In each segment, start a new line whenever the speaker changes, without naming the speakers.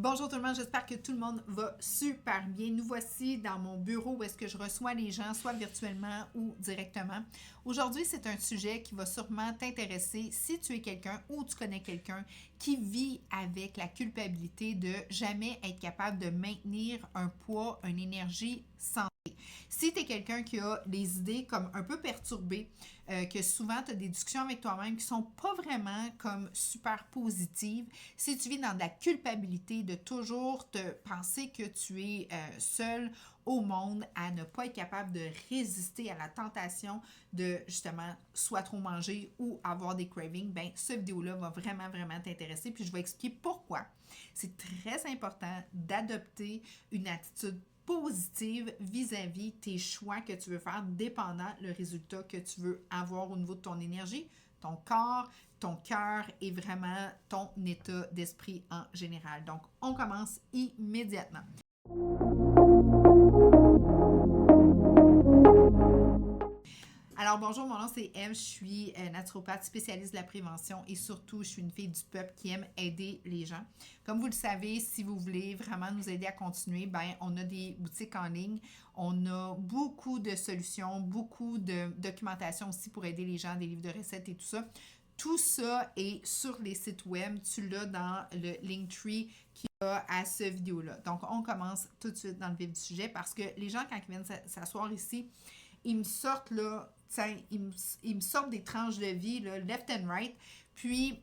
Bonjour tout le monde, j'espère que tout le monde va super bien. Nous voici dans mon bureau où est-ce que je reçois les gens, soit virtuellement ou directement. Aujourd'hui, c'est un sujet qui va sûrement t'intéresser si tu es quelqu'un ou tu connais quelqu'un qui vit avec la culpabilité de jamais être capable de maintenir un poids, une énergie santé. Si tu es quelqu'un qui a des idées comme un peu perturbées, que souvent tu as des discussions avec toi-même qui sont pas vraiment comme super positives, si tu vis dans de la culpabilité de toujours te penser que tu es seul au monde à ne pas être capable de résister à la tentation de justement soit trop manger ou avoir des cravings, ben cette vidéo-là va vraiment t'intéresser. Puis je vais expliquer pourquoi c'est très important d'adopter une attitude positive vis-à-vis tes choix que tu veux faire, dépendant le résultat que tu veux avoir au niveau de ton énergie, ton corps, ton cœur et vraiment ton état d'esprit en général. Donc, on commence immédiatement. Alors, bonjour, mon nom c'est Eve, je suis naturopathe spécialiste de la prévention et surtout, je suis une fille du peuple qui aime aider les gens. Comme vous le savez, si vous voulez vraiment nous aider à continuer, ben on a des boutiques en ligne, on a beaucoup de solutions, beaucoup de documentation aussi pour aider les gens, des livres de recettes et tout ça. Tout ça est sur les sites web, tu l'as dans le Linktree qui a à cette vidéo-là. Donc, on commence tout de suite dans le vif du sujet parce que les gens, quand ils viennent s'asseoir ici, ils me sortent là, ils me sortent des tranches de vie, là, left and right. Puis,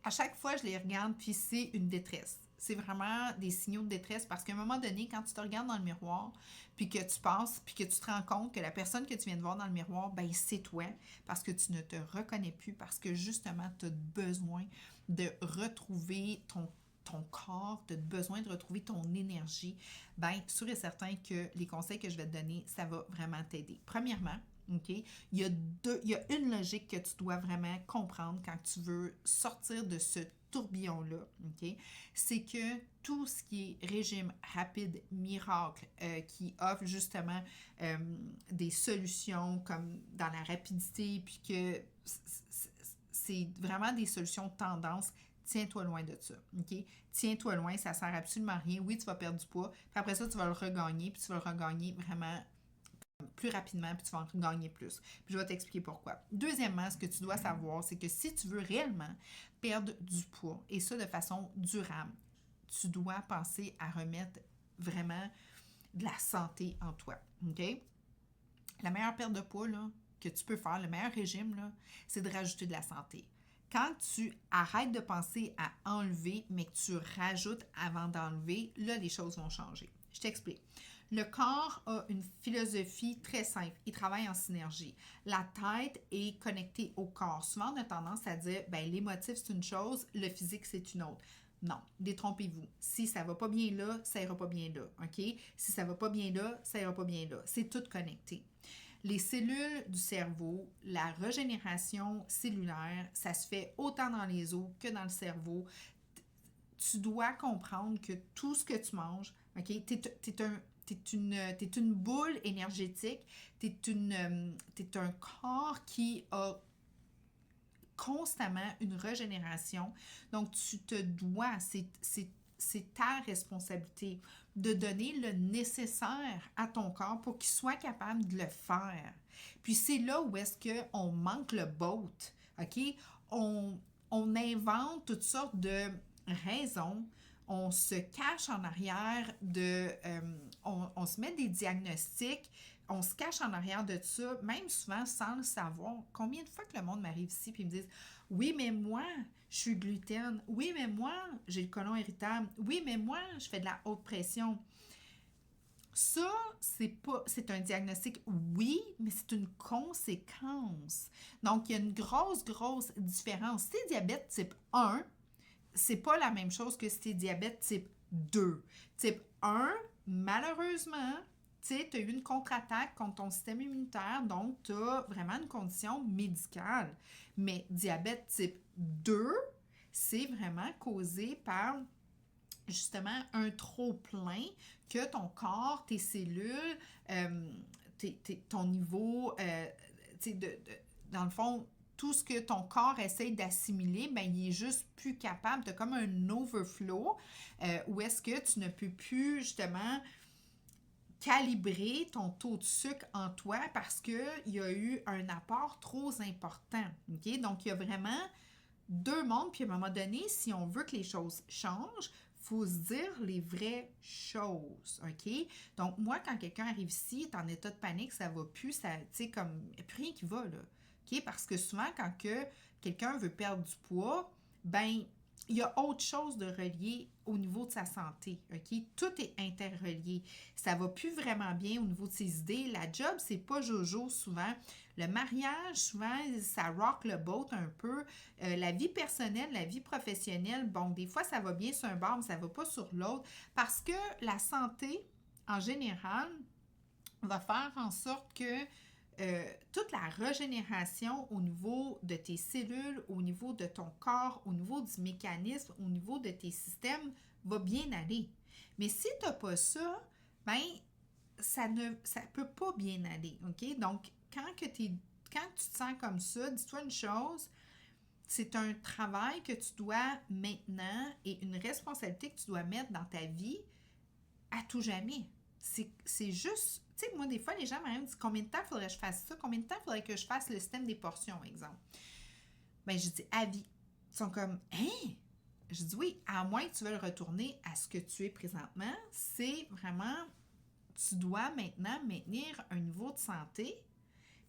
à chaque fois, je les regarde, puis c'est une détresse. C'est vraiment des signaux de détresse parce qu'à un moment donné, quand tu te regardes dans le miroir, puis que tu passes, puis que tu te rends compte que la personne que tu viens de voir dans le miroir, ben c'est toi, parce que tu ne te reconnais plus, parce que justement, tu as besoin de retrouver ton corps, tu as besoin de retrouver ton énergie, bien, sûr et certain que les conseils que je vais te donner, ça va vraiment t'aider. Premièrement, OK? Il y a une logique que tu dois vraiment comprendre quand tu veux sortir de ce tourbillon-là, OK? C'est que tout ce qui est régime rapide, miracle, qui offre justement des solutions comme dans la rapidité, puis que c'est vraiment des solutions tendance, tiens-toi loin de ça, OK? Tiens-toi loin, ça sert absolument à rien. Oui, tu vas perdre du poids, puis après ça, tu vas le regagner, puis tu vas le regagner vraiment plus rapidement, puis tu vas en gagner plus. Puis je vais t'expliquer pourquoi. Deuxièmement, ce que tu dois savoir, c'est que si tu veux réellement perdre du poids, et ça de façon durable, tu dois penser à remettre vraiment de la santé en toi. OK? La meilleure perte de poids là, que tu peux faire, le meilleur régime, là, c'est de rajouter de la santé. Quand tu arrêtes de penser à enlever, mais que tu rajoutes avant d'enlever, là, les choses vont changer. Je t'explique. Le corps a une philosophie très simple. Il travaille en synergie. La tête est connectée au corps. Souvent, on a tendance à dire, ben, l'émotif, c'est une chose, le physique, c'est une autre. Non, détrompez-vous. Si ça va pas bien là, ça ira pas bien là. OK? Si ça va pas bien là, ça ira pas bien là. C'est tout connecté. Les cellules du cerveau, la régénération cellulaire, ça se fait autant dans les os que dans le cerveau. Tu dois comprendre que tout ce que tu manges, OK, t'es une boule énergétique, t'es un corps qui a constamment une régénération. Donc, tu te dois, c'est ta responsabilité de donner le nécessaire à ton corps pour qu'il soit capable de le faire. Puis c'est là où est-ce qu'on manque le boat, OK? On, on invente toutes sortes de raisons, on se cache en arrière de... on se met des diagnostics, on se cache en arrière de ça, même souvent sans le savoir. Combien de fois que le monde m'arrive ici et me disent « Oui, mais moi, je suis gluten. Oui, mais moi, j'ai le côlon irritable. Oui, mais moi, je fais de la haute pression. » Ça, c'est un diagnostic, oui, mais c'est une conséquence. Donc, il y a une grosse différence. Si tu es diabète type 1, c'est pas la même chose que si tu es diabète type 2. Type 1, malheureusement, tu as eu une contre-attaque contre ton système immunitaire, donc tu as vraiment une condition médicale. Mais diabète type 2, c'est vraiment causé par justement un trop-plein que ton corps, tes cellules, ton niveau, dans le fond, tout ce que ton corps essaye d'assimiler, ben il est juste plus capable. Tu as comme un overflow où est-ce que tu ne peux plus justement calibrer ton taux de sucre en toi parce qu'il y a eu un apport trop important. OK? Donc, il y a vraiment deux mondes. Puis à un moment donné, si on veut que les choses changent, il faut se dire les vraies choses. OK? Donc, moi, quand quelqu'un arrive ici, est en état de panique, ça va plus, ça, tu sais, comme, il n'y a plus rien qui va, là. OK? Parce que souvent, quand que quelqu'un veut perdre du poids, ben il y a autre chose de relié au niveau de sa santé, OK? Tout est interrelié. Ça va plus vraiment bien au niveau de ses idées. La job, c'est pas jojo souvent. Le mariage, souvent, ça rock le boat un peu. La vie personnelle, la vie professionnelle, bon, des fois, ça va bien sur un bord, mais ça va pas sur l'autre. Parce que la santé, en général, va faire en sorte que toute la régénération au niveau de tes cellules, au niveau de ton corps, au niveau du mécanisme, au niveau de tes systèmes, va bien aller. Mais si tu n'as pas ça, ben ça peut pas bien aller, OK? Donc, quand tu te sens comme ça, dis-toi une chose, c'est un travail que tu dois maintenant et une responsabilité que tu dois mettre dans ta vie à tout jamais. C'est juste, tu sais, moi, des fois, les gens m'ont dit combien de temps faudrait que je fasse ça, combien de temps faudrait que je fasse le système des portions, exemple. Ben, je dis à vie. Ils sont comme, hein? Je dis oui, à moins que tu veuilles retourner à ce que tu es présentement, c'est vraiment, tu dois maintenant maintenir un niveau de santé,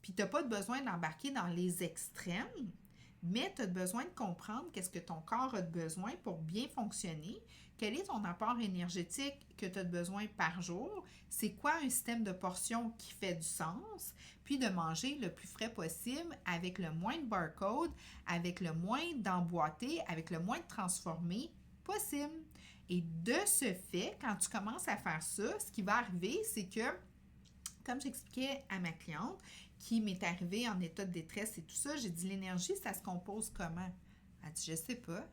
puis tu n'as pas besoin d'embarquer dans les extrêmes, mais tu as besoin de comprendre qu'est-ce que ton corps a besoin pour bien fonctionner, quel est ton apport énergétique que tu as besoin par jour, c'est quoi un système de portions qui fait du sens, puis de manger le plus frais possible avec le moins de barcode, avec le moins d'emboîté, avec le moins de transformé possible. Et de ce fait, quand tu commences à faire ça, ce qui va arriver, c'est que, comme j'expliquais à ma cliente, qui m'est arrivée en état de détresse et tout ça, j'ai dit l'énergie, ça se compose comment? Elle dit, je sais pas.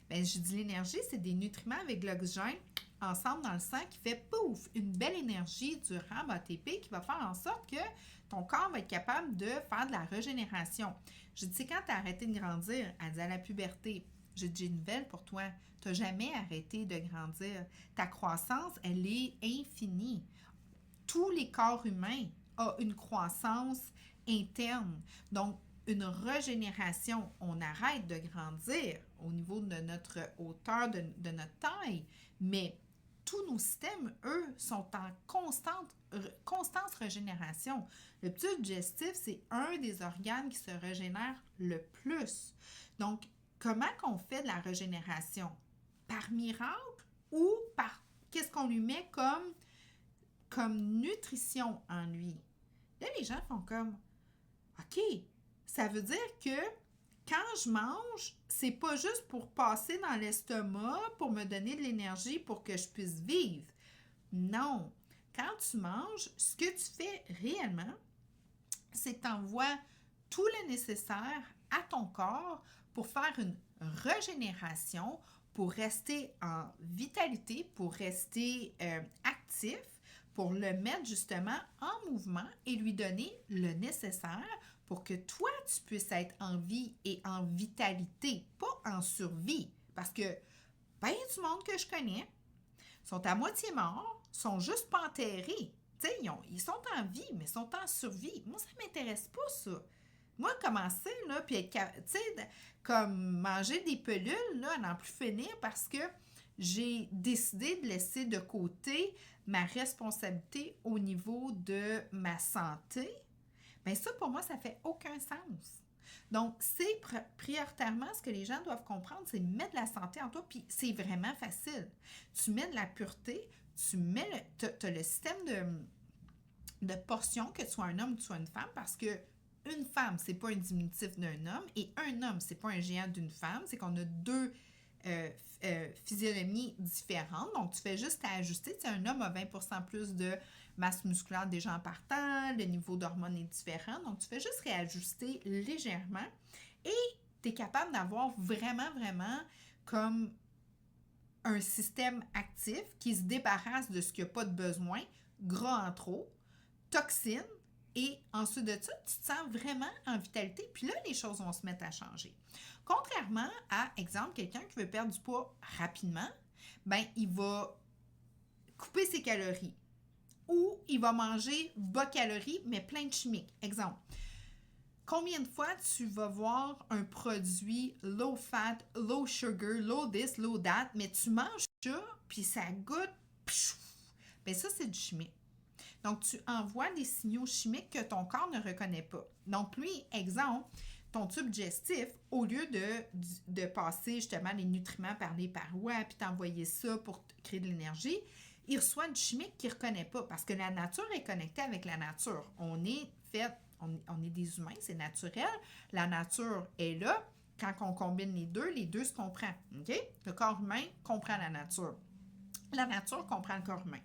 Bien, j'ai dit l'énergie, c'est des nutriments avec de l'oxygène ensemble dans le sang qui fait pouf, une belle énergie du RAM ATP qui va faire en sorte que ton corps va être capable de faire de la régénération. J'ai dit, c'est quand tu as arrêté de grandir? Elle dit, à la puberté. J'ai dit, j'ai une nouvelle pour toi. Tu n'as jamais arrêté de grandir. Ta croissance, elle est infinie. Tous les corps humains ont une croissance interne. Donc, une régénération, on arrête de grandir au niveau de notre hauteur, de notre taille, mais tous nos systèmes, eux, sont en constante régénération. Le tube digestif, c'est un des organes qui se régénère le plus. Donc, comment qu'on fait de la régénération? Par miracle ou par qu'est-ce qu'on lui met comme nutrition en lui? Là, les gens font comme, OK, ça veut dire que quand je mange, c'est pas juste pour passer dans l'estomac, pour me donner de l'énergie pour que je puisse vivre. Non. Quand tu manges, ce que tu fais réellement, c'est que tu envoies tout le nécessaire à ton corps pour faire une régénération, pour rester en vitalité, pour rester actif, pour le mettre justement en mouvement et lui donner le nécessaire pour que toi, tu puisses être en vie et en vitalité, pas en survie. Parce que ben du monde que je connais sont à moitié morts, sont juste pas enterrés. Tu sais, ils sont en vie, mais ils sont en survie. Moi, ça ne m'intéresse pas, ça. Moi, commencer, là, puis être, tu sais, comme manger des pelules, là, à n'en plus finir parce que j'ai décidé de laisser de côté ma responsabilité au niveau de ma santé, bien ça, pour moi, ça fait aucun sens. Donc, c'est prioritairement ce que les gens doivent comprendre, c'est mettre la santé en toi, puis c'est vraiment facile. Tu mets de la pureté, tu as le système de portions, que tu sois un homme ou que tu sois une femme, parce que une femme, c'est pas un diminutif d'un homme, et un homme, c'est pas un géant d'une femme, c'est qu'on a deux physionomies différentes. Donc, tu fais juste à ajuster. Tu sais, un homme a 20% plus de masse musculaire déjà en partant, le niveau d'hormones est différent. Donc, tu fais juste réajuster légèrement et tu es capable d'avoir vraiment, vraiment comme un système actif qui se débarrasse de ce qui n'a pas de besoin, gras en trop, toxines Et ensuite de ça, tu te sens vraiment en vitalité. Puis là, les choses vont se mettre à changer. Contrairement à, exemple, quelqu'un qui veut perdre du poids rapidement, ben il va couper ses calories ou il va manger bas calories, mais plein de chimiques. Exemple, combien de fois tu vas voir un produit low fat, low sugar, low this, low that, mais tu manges ça, puis ça goûte, bien ça, c'est du chimique. Donc, tu envoies des signaux chimiques que ton corps ne reconnaît pas. Donc, lui, exemple, ton tube digestif, au lieu de passer justement les nutriments par les parois puis t'envoyer ça pour créer de l'énergie, il reçoit du chimique qu'il ne reconnaît pas parce que la nature est connectée avec la nature. On est des humains, c'est naturel. La nature est là. Quand on combine les deux se comprennent. Okay? Le corps humain comprend la nature. La nature comprend le corps humain.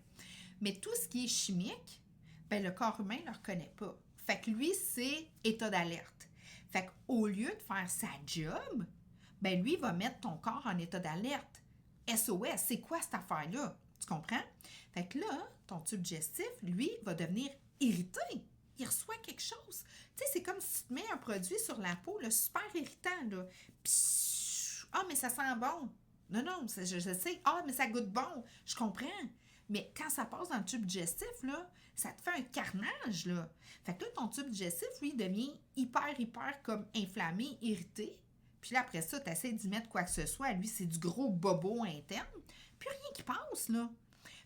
Mais tout ce qui est chimique, ben, le corps humain ne le reconnaît pas. Fait que lui, c'est état d'alerte. Fait qu'au lieu de faire sa job, ben lui, il va mettre ton corps en état d'alerte. SOS, c'est quoi cette affaire-là? Tu comprends? Fait que là, ton tube digestif, lui, va devenir irrité. Il reçoit quelque chose. Tu sais, c'est comme si tu te mets un produit sur la peau, là, super irritant, là. Ah, mais ça sent bon. Non, je sais. Ah, mais ça goûte bon. Je comprends. Mais quand ça passe dans le tube digestif, là, ça te fait un carnage, là. Fait que là, ton tube digestif, lui, devient hyper comme inflammé, irrité. Puis là, après ça, tu essaies d'y mettre quoi que ce soit. Lui, c'est du gros bobo interne. Puis rien qui passe, là.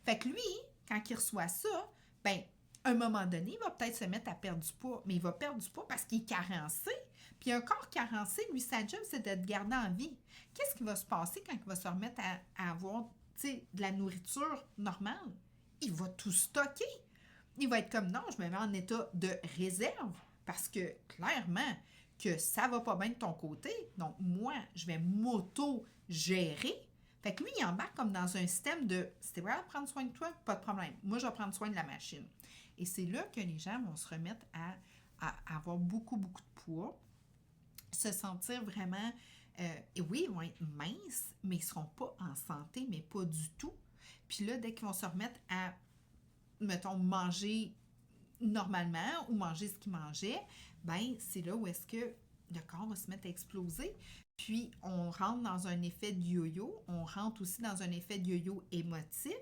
Fait que lui, quand il reçoit ça, ben, à un moment donné, il va peut-être se mettre à perdre du poids. Mais il va perdre du poids parce qu'il est carencé. Puis un corps carencé, lui, sa job, c'est de te garder en vie. Qu'est-ce qui va se passer quand il va se remettre à avoir de la nourriture normale? Il va tout stocker. Il va être comme, non, je me mets en état de réserve parce que, clairement, que ça va pas bien de ton côté. Donc, moi, je vais m'auto-gérer. Fait que lui, il embarque comme dans un système de, si t'es prêt à prendre soin de toi, pas de problème. Moi, je vais prendre soin de la machine. Et c'est là que les gens vont se remettre à avoir beaucoup de poids, se sentir vraiment, et oui, ils vont être minces, mais ils ne seront pas en santé, mais pas du tout. Puis là, dès qu'ils vont se remettre à, mettons, manger normalement ou manger ce qu'ils mangeaient, ben c'est là où est-ce que le corps va se mettre à exploser. Puis, on rentre dans un effet de yo-yo. On rentre aussi dans un effet de yo-yo émotif.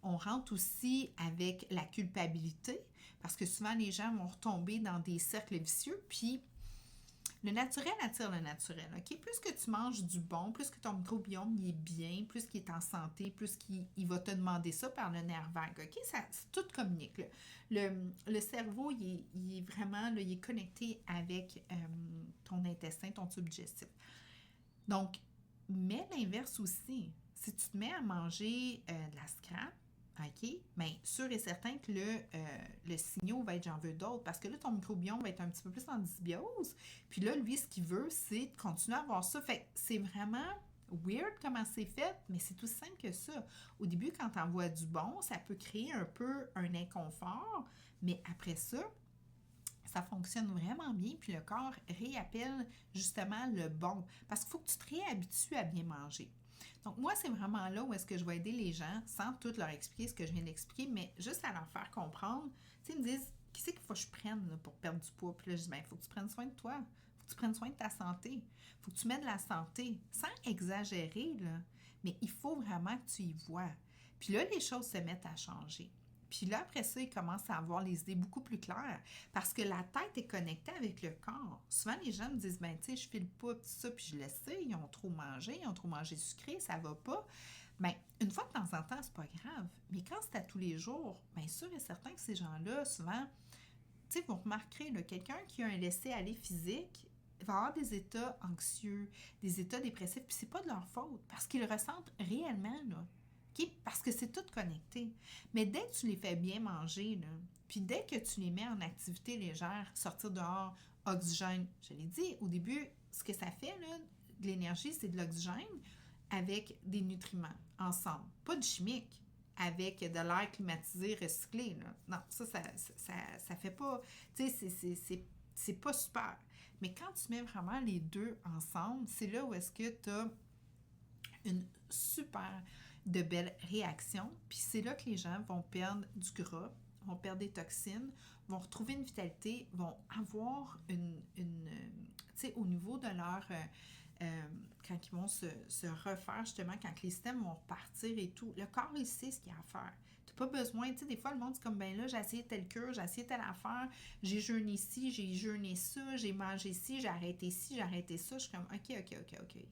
On rentre aussi avec la culpabilité parce que souvent, les gens vont retomber dans des cercles vicieux. Puis, le naturel attire le naturel, OK? Plus que tu manges du bon, plus que ton microbiome il est bien, plus qu'il est en santé, plus qu'il va te demander ça par le nerf vague, OK? Ça, tout communique. Là. Le cerveau, il est vraiment, là, il est connecté avec ton intestin, ton tube digestif. Donc, mais l'inverse aussi. Si tu te mets à manger de la scrap, OK, bien, sûr et certain que le signal va être j'en veux d'autres parce que là, ton microbiome va être un petit peu plus en dysbiose. Puis là, lui, ce qu'il veut, c'est de continuer à avoir ça. Fait que c'est vraiment weird comment c'est fait, mais c'est tout simple que ça. Au début, quand tu envoies du bon, ça peut créer un peu un inconfort, mais après ça fonctionne vraiment bien, puis le corps réappelle justement le bon. Parce qu'il faut que tu te réhabitues à bien manger. Donc, moi, c'est vraiment là où est-ce que je vais aider les gens, sans tout leur expliquer ce que je viens d'expliquer, mais juste à leur faire comprendre. Tu sais, ils me disent, qu'est-ce qu'il faut que je prenne là, pour perdre du poids? Puis là, je dis, bien, il faut que tu prennes soin de toi. Il faut que tu prennes soin de ta santé. Il faut que tu mettes de la santé, sans exagérer, là. Mais il faut vraiment que tu y vois. Puis là, les choses se mettent à changer. Puis là, après ça, ils commencent à avoir les idées beaucoup plus claires parce que la tête est connectée avec le corps. Souvent, les gens me disent, ben, tu sais, je file pas, tout ça, puis je le sais, ils ont trop mangé sucré, ça va pas. Bien, une fois de temps en temps, c'est pas grave. Mais quand c'est à tous les jours, bien sûr et certain que ces gens-là, souvent, tu sais, vous remarquerez, là, quelqu'un qui a un laisser-aller physique va avoir des états anxieux, des états dépressifs, puis c'est pas de leur faute parce qu'ils le ressentent réellement, là. Okay? Parce que c'est tout connecté. Mais dès que tu les fais bien manger, là, puis dès que tu les mets en activité légère, sortir dehors, oxygène, je l'ai dit au début, ce que ça fait, là, de l'énergie, c'est de l'oxygène avec des nutriments ensemble. Pas de chimique avec de l'air climatisé, recyclé. Là. Non, ça fait pas... Tu sais, c'est pas super. Mais quand tu mets vraiment les deux ensemble, c'est là où est-ce que tu as une super de belles réactions. Puis c'est là que les gens vont perdre du gras vont perdre des toxines, vont retrouver une vitalité, vont avoir tu sais, au niveau de leur... quand ils vont se refaire, justement, quand les systèmes vont repartir et tout, le corps, il sait ce qu'il y a à faire. Tu n'as pas besoin, tu sais, des fois, le monde dit comme, ben là, j'ai essayé telle cure, j'ai essayé telle affaire, j'ai jeûné ci, j'ai jeûné ça, j'ai mangé ci, j'ai arrêté ci, j'ai arrêté ça. Je suis comme, OK.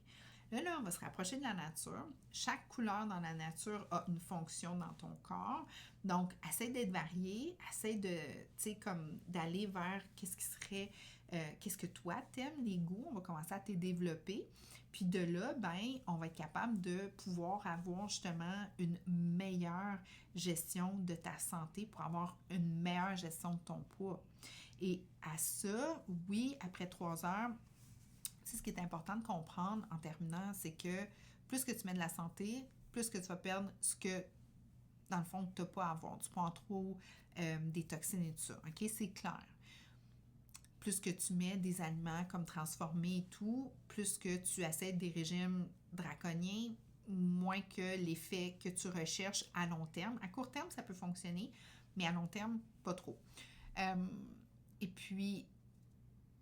Là, on va se rapprocher de la nature. Chaque couleur dans la nature a une fonction dans ton corps. Donc, essaie d'être varié, essaie de, tu sais, comme d'aller vers qu'est-ce qui serait, qu'est-ce que toi t'aimes, les goûts. On va commencer à te développer. Puis de là, ben, on va être capable de pouvoir avoir justement une meilleure gestion de ta santé pour avoir une meilleure gestion de ton poids. Et à ça, oui, après 3 heures, ce qui est important de comprendre en terminant, c'est que plus que tu mets de la santé, plus que tu vas perdre ce que, dans le fond, tu n'as pas à avoir. Tu prends trop des toxines et tout ça. OK? C'est clair. Plus que tu mets des aliments comme transformés et tout, plus que tu essaies des régimes draconiens, moins que l'effet que tu recherches à long terme. À court terme, ça peut fonctionner, mais à long terme, pas trop. Et puis,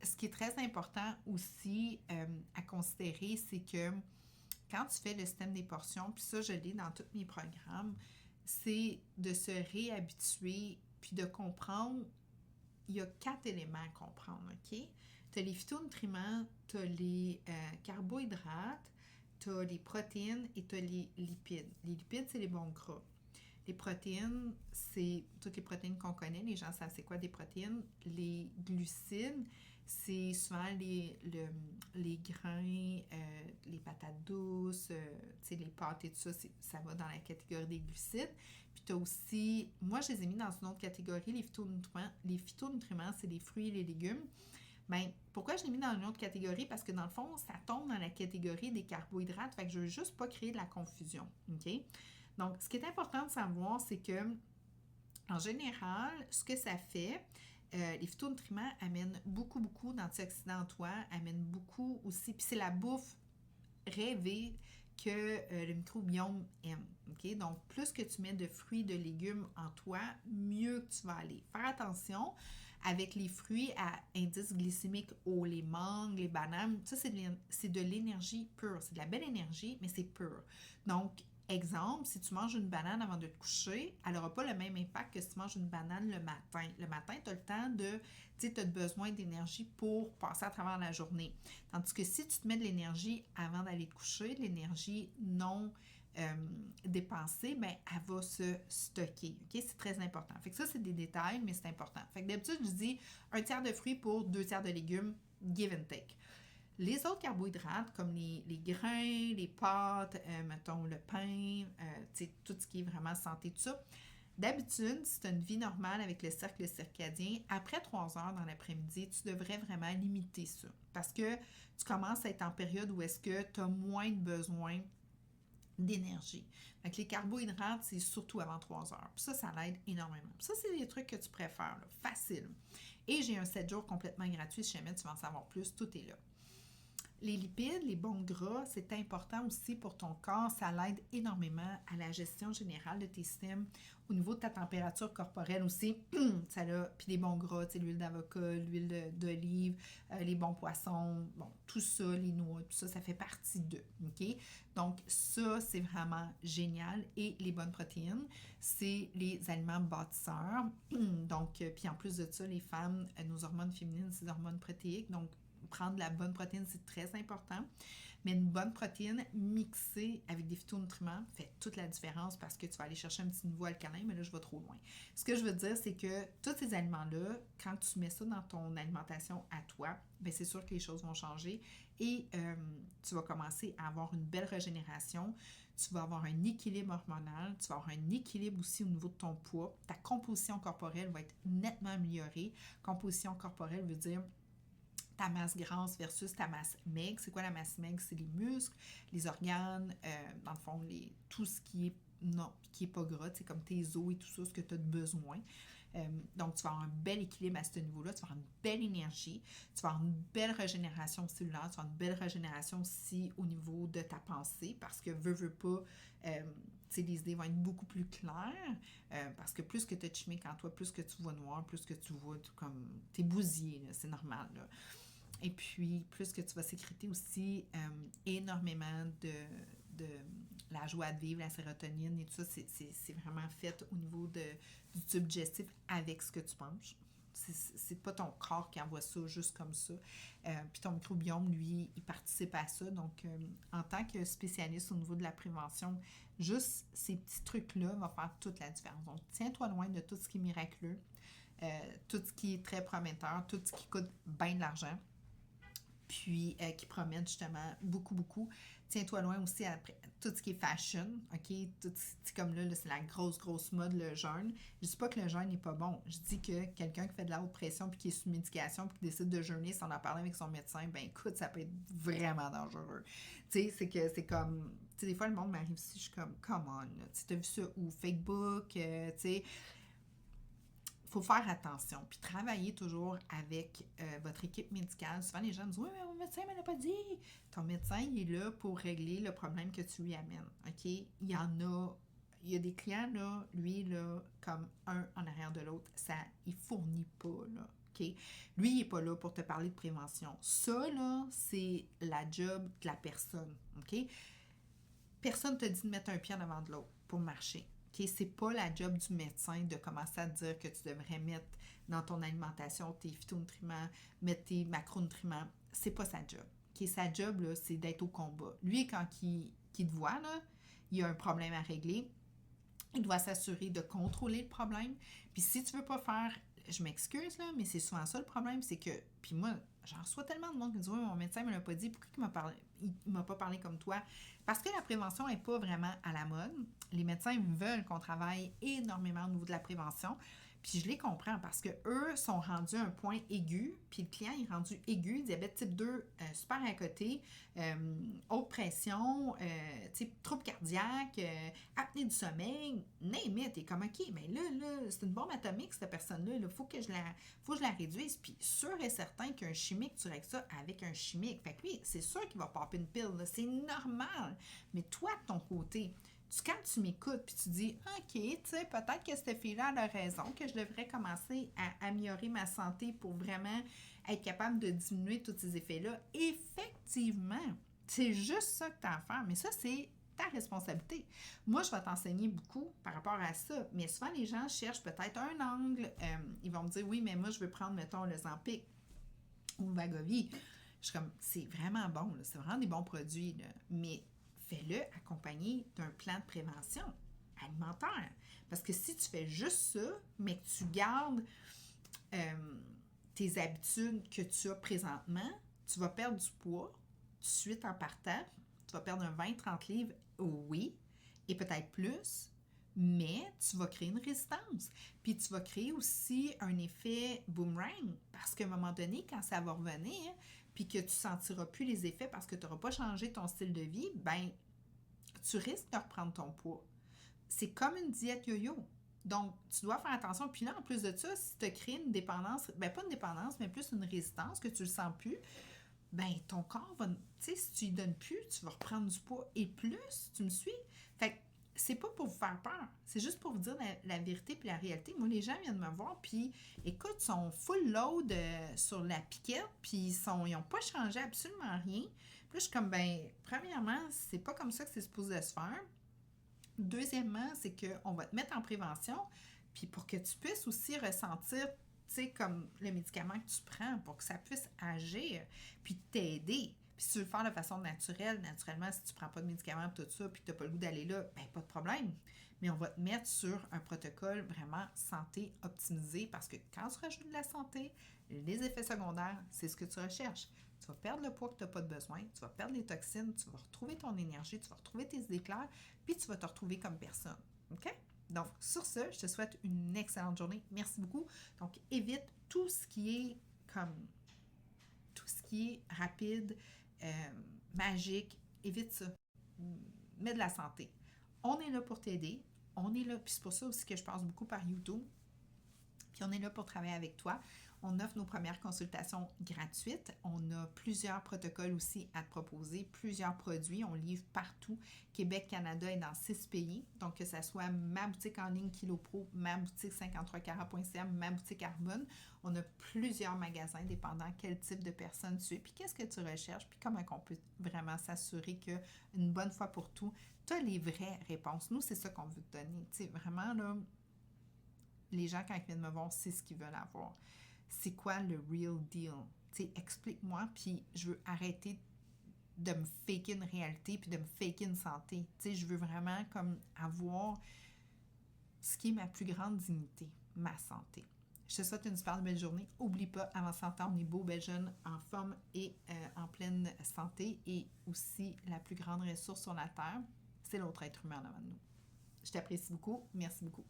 ce qui est très important aussi à considérer, c'est que quand tu fais le système des portions, puis ça, je l'ai dans tous mes programmes, c'est de se réhabituer puis de comprendre. Il y a 4 éléments à comprendre, OK? Tu as les phytonutriments, tu as les carbohydrates, tu as les protéines et tu as les lipides. Les lipides, c'est les bons gras. Les protéines, c'est toutes les protéines qu'on connaît. Les gens savent c'est quoi des protéines. Les glucides, c'est souvent les grains, les patates douces, les pâtes et tout ça, ça va dans la catégorie des glucides. Puis tu as aussi, moi je les ai mis dans une autre catégorie, les phytonutriments. Les phytonutriments, c'est les fruits et les légumes. Bien, pourquoi je l'ai mis dans une autre catégorie? Parce que dans le fond, ça tombe dans la catégorie des carbohydrates, fait que je veux juste pas créer de la confusion, OK? Donc, ce qui est important de savoir, c'est que, en général, ce que ça fait, les phytonutriments amènent beaucoup d'antioxydants en toi, amènent beaucoup aussi, puis c'est la bouffe rêvée que le microbiome aime. Okay? Donc, plus que tu mets de fruits, de légumes en toi, mieux que tu vas aller. Faire attention avec les fruits à indice glycémique haut, les mangues, les bananes, ça c'est de l'énergie pure. C'est de la belle énergie, mais c'est pur. Donc, exemple, si tu manges une banane avant de te coucher, elle n'aura pas le même impact que si tu manges une banane le matin. Le matin, tu as le temps de, tu as besoin d'énergie pour passer à travers la journée. Tandis que si tu te mets de l'énergie avant d'aller te coucher, de l'énergie non dépensée, ben, elle va se stocker. Okay? C'est très important. Fait que ça, c'est des détails, mais c'est important. Fait que d'habitude, je dis 1/3 de fruits pour 2/3 de légumes, give and take. Les autres carbohydrates, comme les grains, les pâtes, mettons le pain, tout ce qui est vraiment santé, tout ça, d'habitude, si tu as une vie normale avec le cercle circadien, après 3 heures dans l'après-midi, tu devrais vraiment limiter ça. Parce que tu commences à être en période où est-ce que tu as moins de besoin d'énergie. Donc, les carbohydrates, c'est surtout avant 3 heures. Puis ça l'aide énormément. Puis ça, c'est des trucs que tu préfères, là, facile. Et j'ai un 7 jours complètement gratuit. Si jamais tu veux en savoir plus, tout est là. Les lipides, les bons gras, c'est important aussi pour ton corps. Ça l'aide énormément à la gestion générale de tes systèmes. Au niveau de ta température corporelle aussi, ça a, puis les bons gras, l'huile d'avocat, l'huile d'olive, les bons poissons, bon, tout ça, les noix, tout ça, ça fait partie d'eux, OK? Donc, ça, c'est vraiment génial. Et les bonnes protéines, c'est les aliments bâtisseurs. Donc, puis en plus de ça, les femmes, nos hormones féminines, c'est des hormones protéiques. Donc, prendre la bonne protéine, c'est très important. Mais une bonne protéine mixée avec des phytonutriments fait toute la différence parce que tu vas aller chercher un petit niveau alcalin, mais là, je vais trop loin. Ce que je veux dire, c'est que tous ces aliments-là, quand tu mets ça dans ton alimentation à toi, bien, c'est sûr que les choses vont changer et tu vas commencer à avoir une belle régénération. Tu vas avoir un équilibre hormonal, tu vas avoir un équilibre aussi au niveau de ton poids. Ta composition corporelle va être nettement améliorée. Composition corporelle veut dire ta masse grasse versus ta masse maigre. C'est quoi la masse maigre? C'est les muscles, les organes, dans le fond, tout ce qui est pas gras, c'est comme tes os et tout ça, ce que tu as de besoin. Donc, tu vas avoir un bel équilibre à ce niveau-là, tu vas avoir une belle énergie, tu vas avoir une belle régénération cellulaire, tu vas avoir une belle régénération aussi au niveau de ta pensée, parce que veux pas, les idées vont être beaucoup plus claires, parce que plus que tu as de chimique en toi, plus que tu vois noir, plus que tu vois comme t'es bousillé, là, c'est normal, là. Et puis, plus que tu vas sécréter aussi énormément de la joie de vivre, la sérotonine et tout ça, c'est vraiment fait au niveau du tube digestif avec ce que tu manges. C'est pas ton corps qui envoie ça juste comme ça. Puis ton microbiome, lui, il participe à ça. Donc, en tant que spécialiste au niveau de la prévention, juste ces petits trucs-là vont faire toute la différence. Donc, tiens-toi loin de tout ce qui est miraculeux, tout ce qui est très prometteur, tout ce qui coûte bien de l'argent, puis qui promène justement beaucoup, beaucoup. Tiens-toi loin aussi après tout ce qui est fashion, OK? Tout, comme là, c'est la grosse mode, le jeûne. Je dis pas que le jeûne n'est pas bon. Je dis que quelqu'un qui fait de la haute pression puis qui est sous médication puis qui décide de jeûner sans en parler avec son médecin, ben écoute, ça peut être vraiment dangereux. Tu sais, c'est comme... Tu sais, des fois, le monde m'arrive ici, je suis comme, come on, là. Tu sais, t'as vu ça où? Facebook, tu sais... Il faut faire attention, puis travailler toujours avec votre équipe médicale. Souvent, les gens me disent « Oui, mais mon médecin ne me l'a pas dit! » Ton médecin, il est là pour régler le problème que tu lui amènes, OK? Il y a des clients, là, lui, là, comme un en arrière de l'autre, ça, il fournit pas, là, OK? Lui, il n'est pas là pour te parler de prévention. Ça, là, c'est la job de la personne, OK? Personne ne te dit de mettre un pied en avant de l'autre pour marcher. Okay? C'est pas la job du médecin de commencer à te dire que tu devrais mettre dans ton alimentation tes phytonutriments, mettre tes macronutriments. C'est pas sa job. Okay? Sa job, là, c'est d'être au combat. Lui, quand il te voit, là, il y a un problème à régler. Il doit s'assurer de contrôler le problème. Puis si tu veux pas faire... Je m'excuse, là, mais c'est souvent ça le problème, c'est que... Puis moi, j'en reçois tellement de monde qui me dit « Oui, mon médecin me l'a pas dit. Pourquoi il m'a pas parlé comme toi? » Parce que la prévention n'est pas vraiment à la mode. Les médecins veulent qu'on travaille énormément au niveau de la prévention. Puis je les comprends parce qu'eux sont rendus à un point aigu, puis le client est rendu aigu, diabète type 2 super à côté, haute pression, troubles cardiaques, apnée du sommeil, name it. T'es comme, OK, mais là, c'est une bombe atomique, cette personne-là. Il faut que je la réduise. Puis sûr et certain qu'un chimique, tu règles ça avec un chimique. Fait que lui, c'est sûr qu'il va popper une pile. Là. C'est normal. Mais toi, de ton côté, quand tu m'écoutes puis tu dis OK, tu sais, peut-être que cette fille-là a raison, que je devrais commencer à améliorer ma santé pour vraiment être capable de diminuer tous ces effets-là, effectivement, c'est juste ça que tu as à faire. Mais ça, c'est ta responsabilité. Moi, je vais t'enseigner beaucoup par rapport à ça, mais souvent, les gens cherchent peut-être un angle. Ils vont me dire oui, mais moi, je veux prendre, mettons, le Ozempic ou le Wegovy. Je suis comme, c'est vraiment bon, là, c'est vraiment des bons produits, là, mais fais-le accompagné d'un plan de prévention alimentaire. Parce que si tu fais juste ça, mais que tu gardes tes habitudes que tu as présentement, tu vas perdre du poids tout de suite en partant. Tu vas perdre un 20-30 livres, oui, et peut-être plus, mais tu vas créer une résistance. Puis tu vas créer aussi un effet boomerang, parce qu'à un moment donné, quand ça va revenir, puis que tu ne sentiras plus les effets parce que tu n'auras pas changé ton style de vie, ben tu risques de reprendre ton poids. C'est comme une diète yo-yo. Donc, tu dois faire attention. Puis là, en plus de ça, si tu as créé une dépendance, ben pas une dépendance, mais plus une résistance, que tu le sens plus, ben ton corps va, tu sais, si tu lui donnes plus, tu vas reprendre du poids. Et plus, tu me suis? Fait que c'est pas pour vous faire peur, c'est juste pour vous dire la vérité puis la réalité. Moi, les gens viennent me voir, puis écoute, ils sont full load sur la piquette, puis ils n'ont pas changé absolument rien. Puis là, je suis comme, ben, premièrement, c'est pas comme ça que c'est supposé se faire. Deuxièmement, c'est qu'on va te mettre en prévention, puis pour que tu puisses aussi ressentir, tu sais, comme le médicament que tu prends, pour que ça puisse agir, puis t'aider. Puis si tu veux le faire de façon naturelle, naturellement, si tu ne prends pas de médicaments, tout ça, puis que tu n'as pas le goût d'aller là, ben pas de problème. Mais on va te mettre sur un protocole vraiment santé optimisé parce que quand tu rajoutes de la santé, les effets secondaires, c'est ce que tu recherches. Tu vas perdre le poids que tu n'as pas de besoin, tu vas perdre les toxines, tu vas retrouver ton énergie, tu vas retrouver tes éclairs, puis tu vas te retrouver comme personne. OK? Donc, sur ce, je te souhaite une excellente journée. Merci beaucoup. Donc, évite tout ce qui est rapide, magique, évite ça. Mets de la santé. On est là pour t'aider. On est là, puis c'est pour ça aussi que je passe beaucoup par YouTube. Puis on est là pour travailler avec toi. On offre nos premières consultations gratuites. On a plusieurs protocoles aussi à te proposer, plusieurs produits. On livre partout. Québec, Canada et dans 6 pays. Donc, que ce soit ma boutique en ligne KiloPro, ma boutique 53carat.ca, ma boutique Arbonne. On a plusieurs magasins dépendant quel type de personne tu es, puis qu'est-ce que tu recherches, puis comment on peut vraiment s'assurer qu'une bonne fois pour tout, tu as les vraies réponses. Nous, c'est ça qu'on veut te donner. Tu sais, vraiment, là, les gens, quand ils viennent me voir, c'est ce qu'ils veulent avoir. C'est quoi le real deal? Tu sais, explique-moi, puis je veux arrêter de me faker une réalité, puis de me faker une santé. Tu sais, je veux vraiment comme avoir ce qui est ma plus grande dignité, ma santé. Je te souhaite une super belle journée. Oublie pas, avant 100 ans, on est beau, belle, jeune, en forme et en pleine santé. Et aussi, la plus grande ressource sur la Terre, c'est l'autre être humain en avant de nous. Je t'apprécie beaucoup. Merci beaucoup.